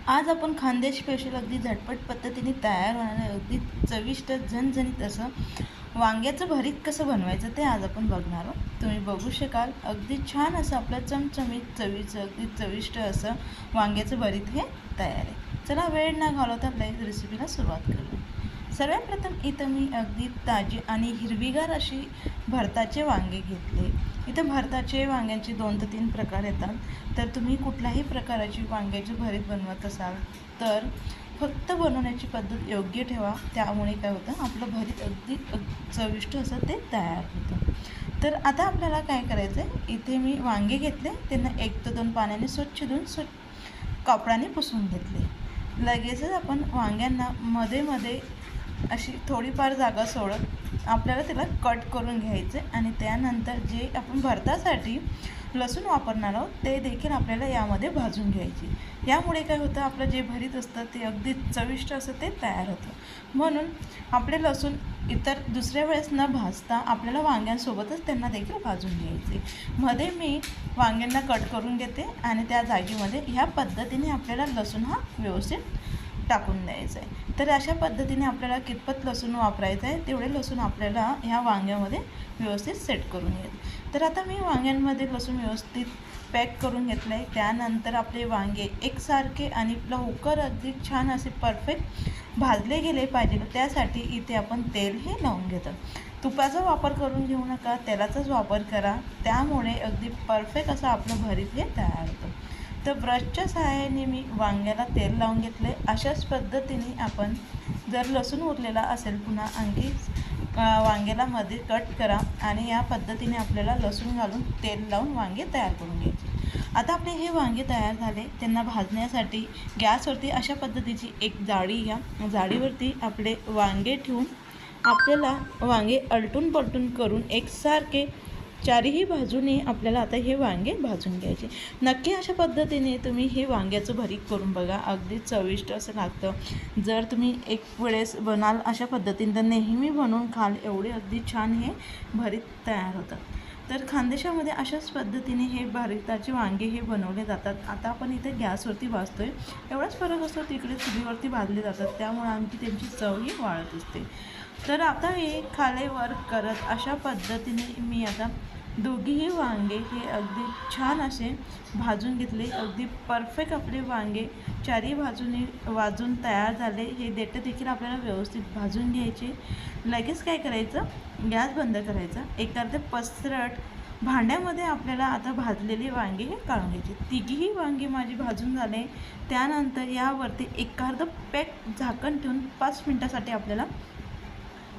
आज आपण खानदेश स्पेशल अगदी झटपट पद्धतीने तयार होणारे अगदी चविष्ट झणझणीत असं वांग्याचं भरीत कसं बनवायचं ते आज आपण बघणार आहोत। तुम्ही बघू शकाल अगदी छान असं आपलं चमचमीत चवीचं अगदी चविष्ट असं वांग्याचं भरीत हे तयार आहे। चला वेळ न घालवता आपल्या रेसिपीला सुरुवात करूया। सर्वात प्रथम इथं मी अगदी ताजी आणि हिरवीगार अशी भरताचे वांगे घेतले। इथं भरताचे वांग्यांचे 2 ते 3 प्रकार येतात, तर तुम्ही कुठल्याही प्रकाराची वांग्याची भरीत बनवत असाल तर फक्त बनवण्याची पद्धत योग्य ठेवा, त्यामुळे काय होतं आपलं भरीत अगदी चविष्ट असं ते तयार होतं। तर आता आपल्याला काय करायचं आहे, इथे मी वांगे घेतले, त्यांना 1 ते 2 पाण्याने स्वच्छ धुवून कापडाने पुसून घेतले। लगेचच आपण वांग्यांना मध्ये मध्ये अशी थोडीफार जागा सोडत आपल्याला त्याला कट करून घ्यायचे आणि त्यानंतर जे आपण भरतासाठी लसूण वापरणार आहोत ते देखील आपल्याला यामध्ये भाजून घ्यायचे। यामुळे काय होतं, आपलं जे भरीत असतं ते अगदी चविष्ट असं ते तयार होतं। म्हणून आपले लसूण इतर दुसऱ्या वेळेस न भाजता आपल्याला वांग्यांसोबतच त्यांना देखील भाजून घ्यायचे। मध्ये मी वांग्यांना कट करून घेते आणि त्या जागेमध्ये ह्या पद्धतीने आपल्याला लसूण हा व्यवस्थित टाकून द्यायचं आहे। तर अशा पद्धतीने आपल्याला कितपत लसूण वापरायचं आहे तेवढे लसूण आपल्याला ह्या वांग्यामध्ये व्यवस्थित सेट करून घ्यायचं। तर आता मी वांग्यांमध्ये लसूण व्यवस्थित पॅक करून घेतलं आहे। त्यानंतर आपले वांगे एकसारखे आणि लवकर अगदी छान असे परफेक्ट भाजले गेले पाहिजे, त्यासाठी इथे आपण तेल हे लावून घेतो। तुपाचा वापर करून घेऊ नका, तेलाचाच वापर करा, त्यामुळे अगदी परफेक्ट असं आपलं भरीत हे तयार होतं। तर ब्रशच्या सहाय्याने मी वांग्याला तेल लावून घेतले। अशाच पद्धतीने आपण जर लसूण उरलेला असेल पुन्हा आणखी वांग्याला मध्ये कट करा आणि या पद्धतीने आपल्याला लसूण घालून तेल लावून वांगे तयार करून घ्यायचे। आता आपले हे वांगे तयार झाले, त्यांना भाजण्यासाठी गॅसवरती अशा पद्धतीची एक जाळी घ्या। जाळीवरती आपले वांगे ठेवून आपल्याला वांगे अलटून पलटून करून एकसारखे चारही बाजूने आपल्याला आता हे वांगे भाजून घ्यायचे। नक्की अशा पद्धतीने तुम्ही हे वांग्याचं भरीत करून बघा, अगदी चविष्ट असं लागतं। जर तुम्ही एक वेळेस बनाल अशा पद्धतीने तर नेहमी बनवून खाल, एवढे अगदी छान हे भरीत तयार होतं। तर खानदेशामध्ये अशाच पद्धतीने हे भरीताचे वांगे हे बनवले जातात। आता आपण इथे गॅसवरती भाजतोय, एवढाच फरक असतो, तिकडे चुलीवरती भाजले जातात, त्यामुळे आणखी त्यांची चवही वाढत असते। तर आता हे खालीवर करत अशा पद्धतीने मी आता दोघीही वांगे हे अगदी छान असे भाजून घेतले। अगदी परफेक्ट आपले वांगे चारही बाजूने वाजून तयार झाले। हे देठं देखील आपल्याला व्यवस्थित भाजून घ्यायचे। लगेच काय करायचं, गॅस बंद करायचा। एखाद्या पसरट भांड्यामध्ये आपल्याला आता भाजलेले वांगे हे काढून घ्यायचे। तिघीही वांगे माझी भाजून झाले। त्यानंतर यावरती एखादं पॅक झाकण ठेवून 5 मिनटासाठी आपल्याला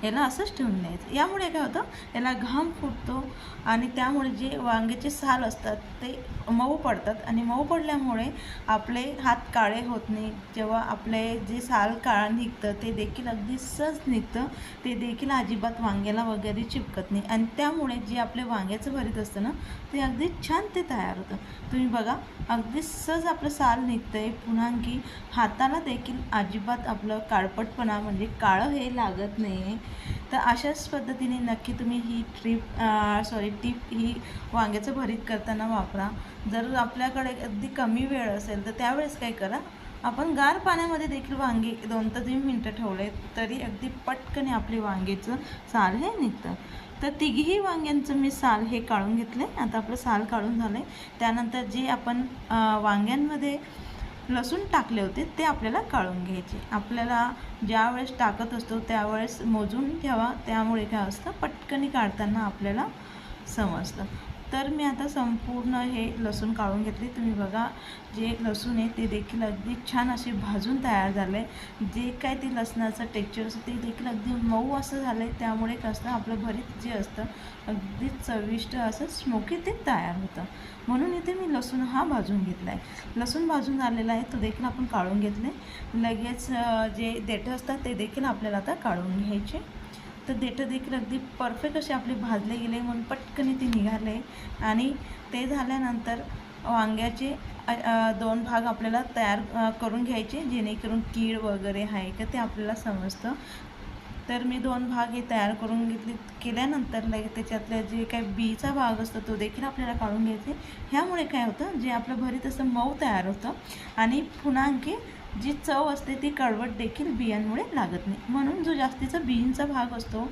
याला असंच ठेवून द्यायचं। यामुळे काय होतं, याला घाम फुटतो आणि त्यामुळे जे वांग्याचे साल असतात ते मऊ पडतात आणि मऊ पडल्यामुळे आपले हात काळे होत नाही। जेव्हा आपले जे साल काळं निघतं ते देखील अगदी सहज निघतं, ते देखील अजिबात वांग्याला वगैरे चिपकत नाही आणि त्यामुळे जे आपले वांग्याचं भरीत असतं ना ते अगदी छान ते तयार होतं। तुम्ही बघा, अगदी सहज आपलं साल निघतं आहे, पुन्हा आणखी हाताला देखील अजिबात आपलं काळपटपणा म्हणजे काळं हे लागत नाही आहे। तर अशाच पद्धतीने नक्की तुम्ही ही टीप ही वांग्याचं भरीत करताना वापरा। जर आपल्याकडे अगदी कमी वेळ असेल तर त्यावेळेस काय करा, आपण गार पाण्यामध्ये देखील वांगे 2 ते 3 मिनटं ठेवले तरी अगदी पटकन आपले वांग्याचं साल हे निघतं। तर तिघीही वांग्यांचं मी साल हे काढून घेतले। आता आपलं साल काढून झालं आहे। त्यानंतर जे आपण वांग्यांमध्ये लसूण टाकले होते ते आपल्याला काढून घ्यायचे। आपल्याला ज्यावेळेस टाकत असतो त्यावेळेस मोजून ठेवा, त्यामुळे काय असतं पटकन काढताना आपल्याला समजतं। तर मी आता संपूर्ण हे लसूण काढून घेतले। तुम्ही बघा, जे लसूण आहे ते देखील अगदी छान असे भाजून तयार झाले। जे काय ते लसणाचं टेक्स्चर असतं ते देखील अगदी मऊ असं झालं आहे, त्यामुळे कसं असतं आपलं भरीत जे असतं अगदी चविष्ट असं स्मोकी ते तयार होतं। म्हणून इथे मी लसूण हा भाजून घेतला आहे। लसूण भाजून झालेला आहे तो देखील आपण काढून घेतले। लगेच जे देठं असतात ते देखील आपल्याला आता काढून घ्यायचे। तर देठं देखील अगदी परफेक्ट असे आपले भाजले गेले, म्हणून पटकन ते निघाले आणि ते झाल्यानंतर वांग्याचे 2 भाग आपल्याला तयार करून घ्यायचे, जेणेकरून कीड वगैरे आहे का ते आपल्याला समजतं। तर मी 2 भाग हे तयार करून केल्यानंतर लगेच त्याच्यातलं जे काही बीचा भाग असतो तो देखील आपल्याला काढून घ्यायचे। ह्यामुळे काय होतं, जे आपलं भरीत असं मऊ तयार होतं आणि पुन्हा आणखी जी चव असते ती कडवट देखील बियांमुळे लागत नाही. म्हणून जो जास्तीचा बियांचा भाग असतो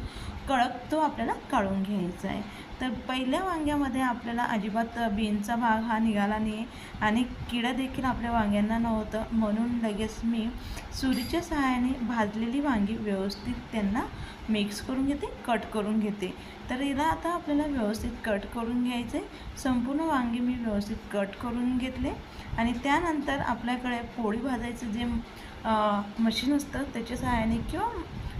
कडक, तो आपल्याला काढून घ्यायचा आहे. तर पहिल्या वांग्यामध्ये आपल्याला अजिबात बियांचा भाग हा निघाला नाही आणि किडा देखील आपल्या वांग्यांना नव्हतं. म्हणून लगेच मी सुरीच्या सहाय्याने भाजलेली वांगी व्यवस्थित त्यांना मिक्स करून घेते, कट करून घेते. तर याला आता आपल्याला व्यवस्थित कट करून घ्यायचे. संपूर्ण वांगी मी व्यवस्थित कट करून घेतले आणि त्यानंतर आपल्याकडे पोळी भाजायचं जे मशीन असतं त्याच्या सहाय्याने किंवा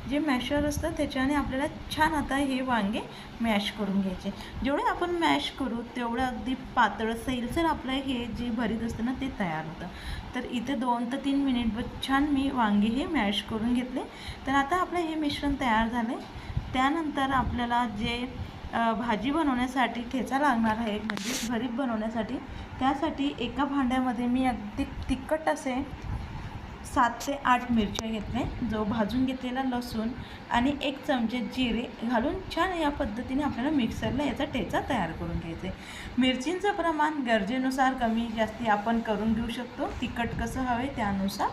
जे मॅशर असतं त्याच्याने आपल्याला छान आता हे वांगे मॅश करून घ्यायचे. जेवढे आपण मॅश करू तेवढं अगदी पातळ सैलसर आपलं हे जे भरीत असतं ना ते तयार होतं. तर इथे 2 ते 3 मिनिट छान मी वांगे हे मॅश करून घेतले. तर आता आपलं हे मिश्रण तयार झालं. त्यानंतर आपल्याला जे भाजी बनवण्यासाठी ठेचा लागणार आहे, म्हणजे भरीत बनवण्यासाठी, त्यासाठी एका भांड्यामध्ये मी अगदी तिखट असे 7 ते 8 मिरच्या घेतल्या, जो भाजून घेतलेला लसूण आणि 1 चमचे जिरे घालून छान या पद्धतीने आपल्याला मिक्सरला याचा ठेचा तयार करून घ्यायचा आहे. मिरचींचं प्रमाण गरजेनुसार कमी जास्ती आपण करून घेऊ शकतो, तिखट कसं हवे त्यानुसार.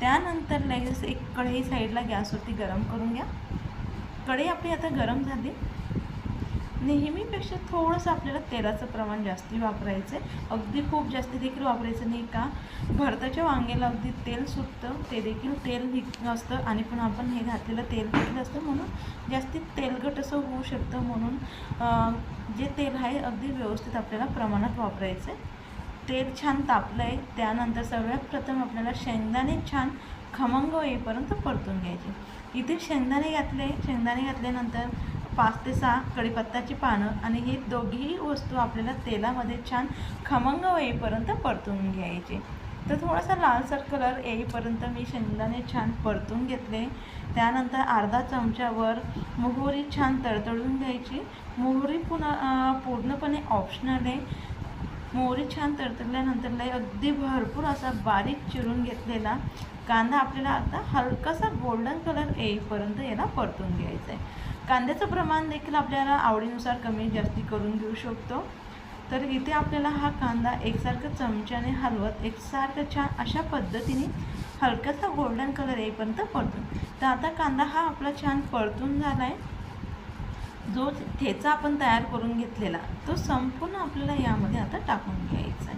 त्यानंतर लगेच एक कढई साईडला गॅसवरती गरम करून घ्या. कढई आपली आता गरम झाली. नेहमीपेक्षा थोडंसं आपल्याला तेलाचं प्रमाण जास्ती वापरायचं आहे. अगदी खूप जास्त देखील वापरायचं नाही का भरताच्या वांग्याला अगदी तेल सुटतं, ते देखील तेल असतं आणि पण आपण हे घातलेलं तेल देखील असतं, म्हणून जास्ती तेलकट असं होऊ शकतं. म्हणून जे तेल आहे अगदी व्यवस्थित आपल्याला प्रमाणात वापरायचं आहे. तेल छान तापलं आहे. त्यानंतर सगळ्यात प्रथम आपल्याला शेंगदाणे छान खमंग येईपर्यंत परतून घ्यायचे. इथे शेंगदाणे घातल्यानंतर 5 ते 6 कढीपत्त्याची पानं आणि हे दोघीही वस्तू आपल्याला तेलामध्ये छान खमंग येईपर्यंत परतून घ्यायचे. तर थोडासा लालसर कलर येईपर्यंत मी शेंगदाणे छान परतून घेतले. त्यानंतर अर्धा चमच्यावर मोहरी छान तडतडून घ्यायची. मोहरी पूर्णपणे ऑप्शनल आहे. मोहरी छान तडतडल्यानंतर अगदी भरपूर असा बारीक चिरून घेतलेला कांदा आपल्याला आता हलकासा गोल्डन कलर येईपर्यंत याला परतून घ्यायचा आहे. कांद्याचं प्रमाण देखील आपल्याला आवडीनुसार कमी जास्ती करून घेऊ शकतो. तर इथे आपल्याला हा कांदा एकसारखं चमच्याने हलवत एकसारखं छान अशा पद्धतीने हलकासा गोल्डन कलर येईपर्यंत परतून. तर आता कांदा हा आपला छान परतून झाला आहे. जो ठेचा आपण तयार करून घेतलेला तो संपूर्ण आपल्याला यामध्ये आता टाकून घ्यायचा आहे.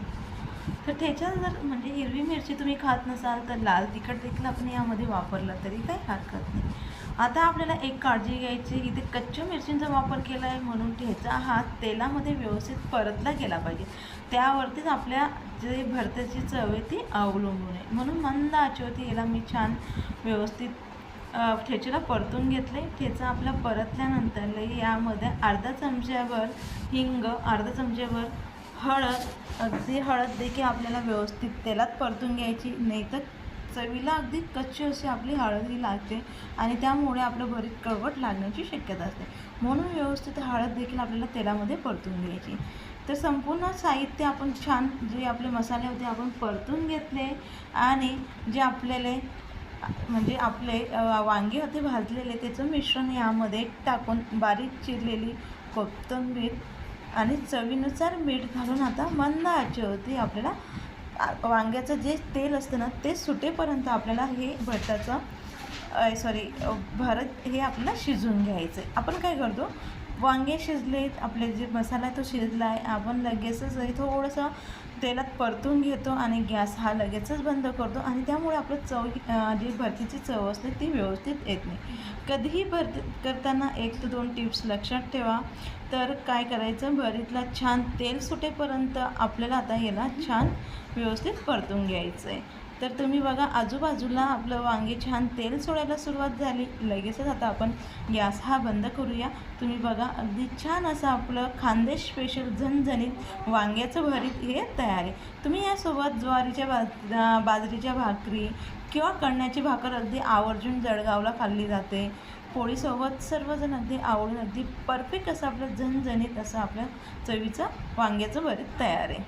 तर ठेचा जर म्हणजे हिरवी मिरची तुम्ही खात नसाल तर लाल तिखट देखील आपण यामध्ये वापरलं तरी काही हरकत नाही. आता आपल्याला एक काळजी घ्यायची, इथे कच्च्या मिरचींचा वापर केला आहे म्हणून ठेचा हा तेलामध्ये व्यवस्थित परतला गेला पाहिजे. त्यावरतीच आपल्या जे भरताची चव आहे ती अवलंबून आहे. म्हणून मंद आचेवरती याला मी छान व्यवस्थित ठेचेला परतून घेतले. ठेचा आपला परतल्यानंतर यामध्ये अर्धा चमच्यावर हिंग, अर्धा चमच्यावर हळद, अगदी हळद देखील आपल्याला व्यवस्थित तेलात परतून घ्यायची, नाहीतर चवीला अगदी कच्ची अशी आपली हळद ही लागते आणि त्यामुळे आपलं भरीत कडवट लागण्याची शक्यता असते. म्हणून व्यवस्थित हळद देखील आपल्याला तेलामध्ये परतून घ्यायची. तर संपूर्ण साहित्य आपण छान जे आपले मसाले होते आपण परतून घेतले आणि जे आपल्याला म्हणजे आपले वांगे होते भाजलेले त्याचं मिश्रण यामध्ये टाकून बारीक चिरलेली कोथिंबीर आणि चवीनुसार मीठ घालून आता मंद आचेवरती आपल्याला वांग्याचं जे तेल असतं ना ते सुटेपर्यंत आपल्याला हे भरत हे आपल्याला शिजवून घ्यायचं आहे. आपण काय करतो, वांगे शिजलेत, आपले जे मसाला आहे तो शिजला आहे, आपण लगेचच थोडंसं तेलात परतून घेतो आणि गॅस हा लगेचच बंद करतो आणि त्यामुळे आपलं चव जी भरतीची चव असते ती व्यवस्थित येत नाही. कधीही भरती करताना 1 ते 2 टिप्स लक्षात ठेवा. तर काय करायचं, भरीतला छान तेल सुटेपर्यंत आपल्याला आता याला छान व्यवस्थित परतून घ्यायचं आहे. तर तुम्ही बघा आजूबाजूला आपलं वांगे छान तेल सोडायला सुरुवात झाली, लगेचच आता आपण गॅस हा बंद करूया. तुम्ही बघा अगदी छान असं आपलं खानदेश स्पेशल झणझणीत वांग्याचं भरीत हे तयार आहे. तुम्ही यासोबत ज्वारीच्या बाजरीच्या भाकरी किंवा कणण्याची भाकर अगदी आवर्जून जळगावला खाल्ली जाते. पोळीसोबत सर्वजण अगदी आवडून अगदी परफेक्ट असं आपलं झणझणीत असं आपलं चवीचं वांग्याचं भरीत तयार आहे.